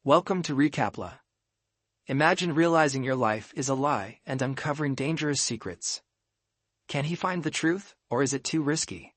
Welcome to recapLa. Imagine realizing your life is a lie and uncovering dangerous secrets. Can he find the truth, or is it too risky?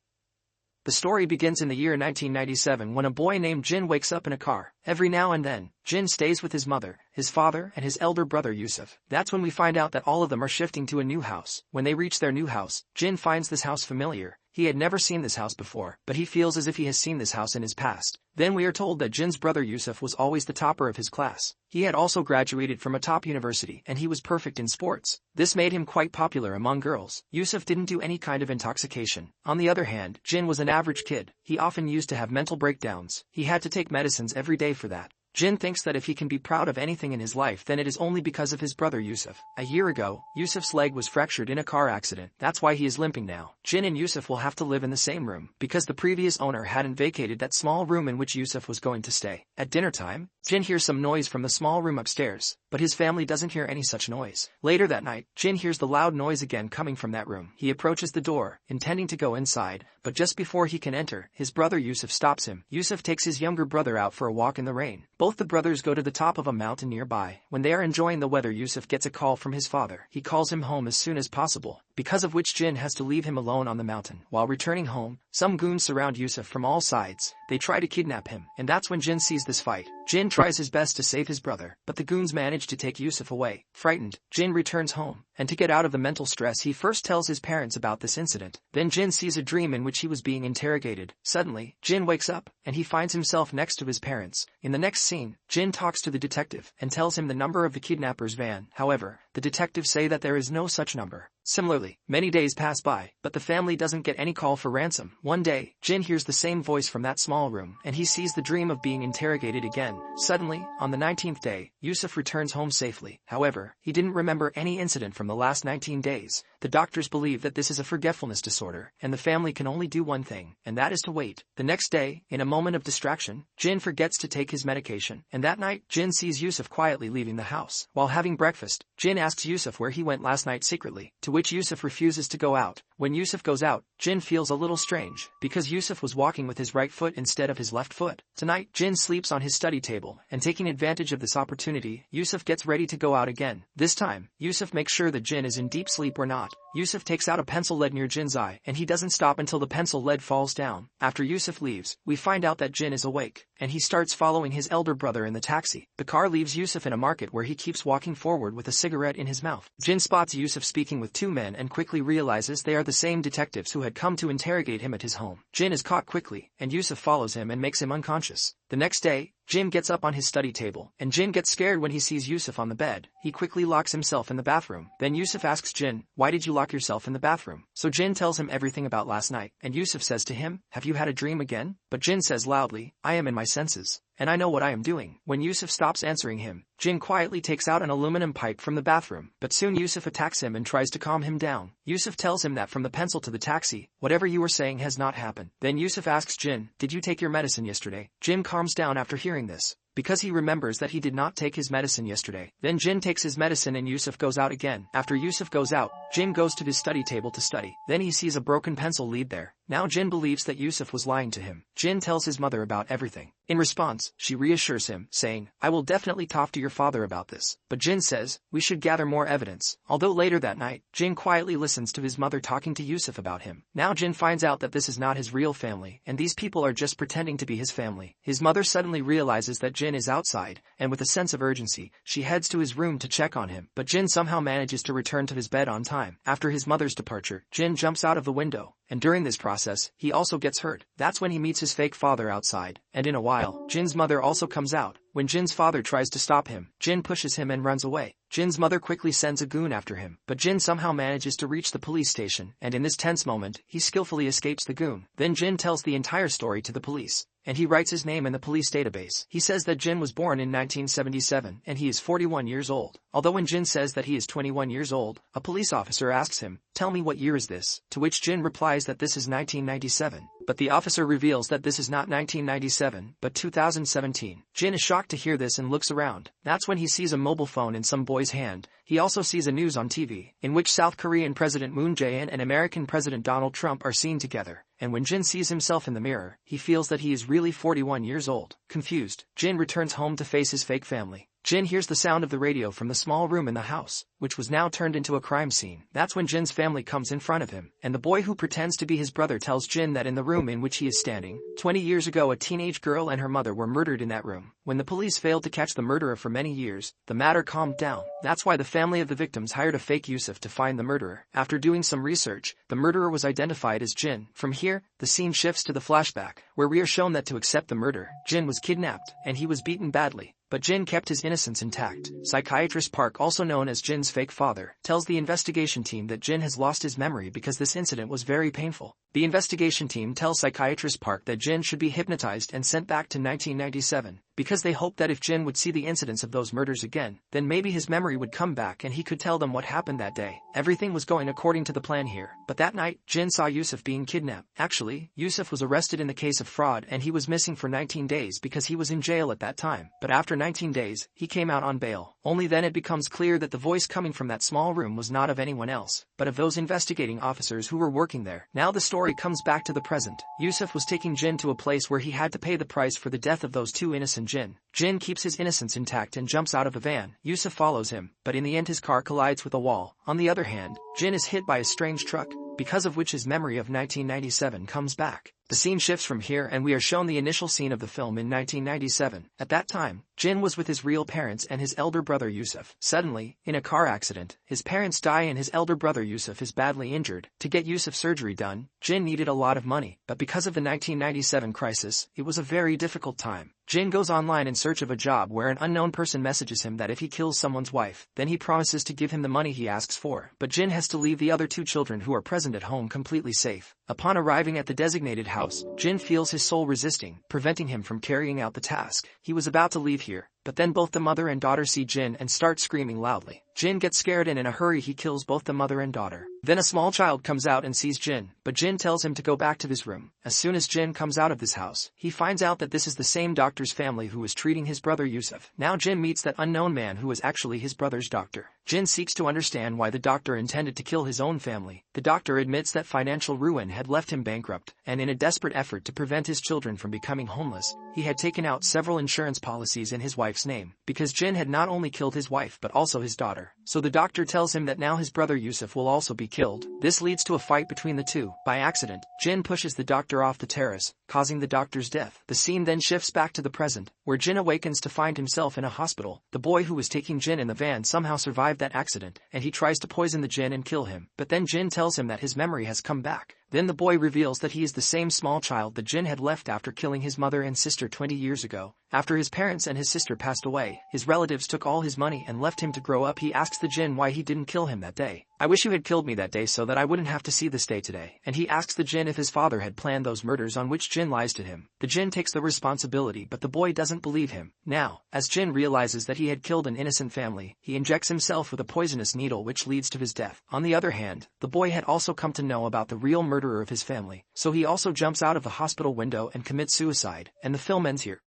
The story begins in the year 1997 when a boy named Jin wakes up in a car. Every now and then, Jin stays with his mother, his father, and his elder brother Yusuf. That's when we find out that all of them are shifting to a new house. When they reach their new house, Jin finds this house familiar. He had never seen this house before, but he feels as if he has seen this house in his past. Then we are told that Jin's brother Yusuf was always the topper of his class. He had also graduated from a top university and he was perfect in sports. This made him quite popular among girls. Yusuf didn't do any kind of intoxication. On the other hand, Jin was an average kid. He often used to have mental breakdowns. He had to take medicines every day for that. Jin thinks that if he can be proud of anything in his life, then it is only because of his brother Yusuf. A year ago, Yusuf's leg was fractured in a car accident. That's why he is limping now. Jin and Yusuf will have to live in the same room, because the previous owner hadn't vacated that small room in which Yusuf was going to stay. At dinner time, Jin hears some noise from the small room upstairs, but his family doesn't hear any such noise. Later that night, Jin hears the loud noise again coming from that room. He approaches the door, intending to go inside, but just before he can enter, his brother Yusuf stops him. Yusuf takes his younger brother out for a walk in the rain. Both the brothers go to the top of a mountain nearby. When they are enjoying the weather, Yusuf gets a call from his father. He calls him home as soon as possible, because of which Jin has to leave him alone on the mountain. While returning home, some goons surround Yusuf from all sides. They try to kidnap him, and that's when Jin sees this fight. Jin tries his best to save his brother, but the goons manage to take Yusuf away. Frightened, Jin returns home, and to get out of the mental stress he first tells his parents about this incident. Then Jin sees a dream in which he was being interrogated. Suddenly, Jin wakes up, and he finds himself next to his parents. In the next scene, Jin talks to the detective, and tells him the number of the kidnapper's van. However, the detectives say that there is no such number. Similarly, many days pass by, but the family doesn't get any call for ransom. One day, Jin hears the same voice from that small room, and he sees the dream of being interrogated again. Suddenly, on the 19th day, Yusuf returns home safely. However, he didn't remember any incident from the last 19 days. The doctors believe that this is a forgetfulness disorder, and the family can only do one thing, and that is to wait. The next day, in a moment of distraction, Jin forgets to take his medication, and that night, Jin sees Yusuf quietly leaving the house. While having breakfast, Jin asks Yusuf where he went last night secretly, to which Yusuf refuses to go out. When Yusuf goes out, Jin feels a little strange, because Yusuf was walking with his right foot instead of his left foot. Tonight, Jin sleeps on his study table, and taking advantage of this opportunity, Yusuf gets ready to go out again. This time, Yusuf makes sure that Jin is in deep sleep or not. Yusuf takes out a pencil lead near Jin's eye, and he doesn't stop until the pencil lead falls down. After Yusuf leaves, we find out that Jin is awake, and he starts following his elder brother in the taxi. The car leaves Yusuf in a market where he keeps walking forward with a cigarette in his mouth. Jin spots Yusuf speaking with two men and quickly realizes they are the same detectives who had come to interrogate him at his home. Jin is caught quickly, and Yusuf follows him and makes him unconscious. The next day, Jin gets up on his study table, and Jin gets scared when he sees Yusuf on the bed. He quickly locks himself in the bathroom. Then Yusuf asks Jin, "Why did you lock yourself in the bathroom?" So Jin tells him everything about last night, and Yusuf says to him, "Have you had a dream again?" But Jin says loudly, "I am in my senses, and I know what I am doing." When Yusuf stops answering him, Jin quietly takes out an aluminum pipe from the bathroom, but soon Yusuf attacks him and tries to calm him down. Yusuf tells him that from the pencil to the taxi, whatever you were saying has not happened. Then Yusuf asks Jin, "Did you take your medicine yesterday?" Jin calms down after hearing this, because he remembers that he did not take his medicine yesterday. Then Jin takes his medicine and Yusuf goes out again. After Yusuf goes out, Jin goes to his study table to study. Then he sees a broken pencil lead there. Now Jin believes that Yusuf was lying to him. Jin tells his mother about everything. In response, she reassures him, saying, "I will definitely talk to your father about this." But Jin says, "We should gather more evidence." Although later that night, Jin quietly listens to his mother talking to Yusuf about him. Now Jin finds out that this is not his real family, and these people are just pretending to be his family. His mother suddenly realizes that Jin is outside, and with a sense of urgency, she heads to his room to check on him. But Jin somehow manages to return to his bed on time. After his mother's departure, Jin jumps out of the window, and during this process, he also gets hurt. That's when he meets his fake father outside, and in a while, Jin's mother also comes out. When Jin's father tries to stop him, Jin pushes him and runs away. Jin's mother quickly sends a goon after him, but Jin somehow manages to reach the police station, and in this tense moment, he skillfully escapes the goon. Then Jin tells the entire story to the police, and he writes his name in the police database. He says that Jin was born in 1977, and he is 41 years old. Although when Jin says that he is 21 years old, a police officer asks him, "Tell me, what year is this?" To which Jin replies that this is 1997. but the officer reveals that this is not 1997, but 2017. Jin is shocked to hear this and looks around. That's when he sees a mobile phone in some boy's hand. He also sees a news on TV, in which South Korean President Moon Jae-in and American President Donald Trump are seen together. And when Jin sees himself in the mirror, he feels that he is really 41 years old. Confused, Jin returns home to face his fake family. Jin hears the sound of the radio from the small room in the house, which was now turned into a crime scene. That's when Jin's family comes in front of him, and the boy who pretends to be his brother tells Jin that in the room in which he is standing, 20 years ago a teenage girl and her mother were murdered in that room. When the police failed to catch the murderer for many years, the matter calmed down. That's why the family of the victims hired a fake Yusuf to find the murderer. After doing some research, the murderer was identified as Jin. From here, the scene shifts to the flashback, where we are shown that to accept the murder, Jin was kidnapped, and he was beaten badly. But Jin kept his innocence intact. Psychiatrist Park, also known as Jin's fake father, tells the investigation team that Jin has lost his memory because this incident was very painful. The investigation team tells Psychiatrist Park that Jin should be hypnotized and sent back to 1997, because they hoped that if Jin would see the incidents of those murders again, then maybe his memory would come back and he could tell them what happened that day. Everything was going according to the plan here. But that night, Jin saw Yusuf being kidnapped. Actually, Yusuf was arrested in the case of fraud and he was missing for 19 days because he was in jail at that time. But after 19 days, he came out on bail. Only then it becomes clear that the voice coming from that small room was not of anyone else, but of those investigating officers who were working there. Now the story comes back to the present. Yusuf was taking Jin to a place where he had to pay the price for the death of those two innocent Jin. Jin keeps his innocence intact and jumps out of a van. Yusuf follows him, but in the end his car collides with a wall. On the other hand, Jin is hit by a strange truck, because of which his memory of 1997 comes back. The scene shifts from here and we are shown the initial scene of the film in 1997. At that time, Jin was with his real parents and his elder brother Yusuf. Suddenly, in a car accident, his parents die and his elder brother Yusuf is badly injured. To get Yusuf's surgery done, Jin needed a lot of money, but because of the 1997 crisis, it was a very difficult time. Jin goes online in search of a job where an unknown person messages him that if he kills someone's wife, then he promises to give him the money he asks for. But Jin has to leave the other two children who are present at home completely safe. Upon arriving at the designated house, Jin feels his soul resisting, preventing him from carrying out the task. He was about to leave here, but then both the mother and daughter see Jin and start screaming loudly. Jin gets scared and in a hurry he kills both the mother and daughter. Then a small child comes out and sees Jin, but Jin tells him to go back to his room. As soon as Jin comes out of this house, he finds out that this is the same doctor's family who was treating his brother Yusuf. Now Jin meets that unknown man who was actually his brother's doctor. Jin seeks to understand why the doctor intended to kill his own family. The doctor admits that financial ruin had left him bankrupt, and in a desperate effort to prevent his children from becoming homeless, he had taken out several insurance policies in his wife's name, because Jin had not only killed his wife but also his daughter. So the doctor tells him that now his brother Yusuf will also be killed. This leads to a fight between the two. By accident, Jin pushes the doctor off the terrace, causing the doctor's death. The scene then shifts back to the present, where Jin awakens to find himself in a hospital. The boy who was taking Jin in the van somehow survived that accident, and he tries to poison the Jin and kill him. But then Jin tells him that his memory has come back. Then the boy reveals that he is the same small child that Jin had left after killing his mother and sister 20 years ago. After his parents and his sister passed away, his relatives took all his money and left him to grow up. He asks the Jin why he didn't kill him that day. "I wish you had killed me that day so that I wouldn't have to see this day today." And he asks the Jin if his father had planned those murders, on which Jin lies to him. The Jin takes the responsibility, but the boy doesn't believe him. Now, as Jin realizes that he had killed an innocent family, he injects himself with a poisonous needle which leads to his death. On the other hand, the boy had also come to know about the real murderer of his family, so he also jumps out of the hospital window and commits suicide, and the film ends here.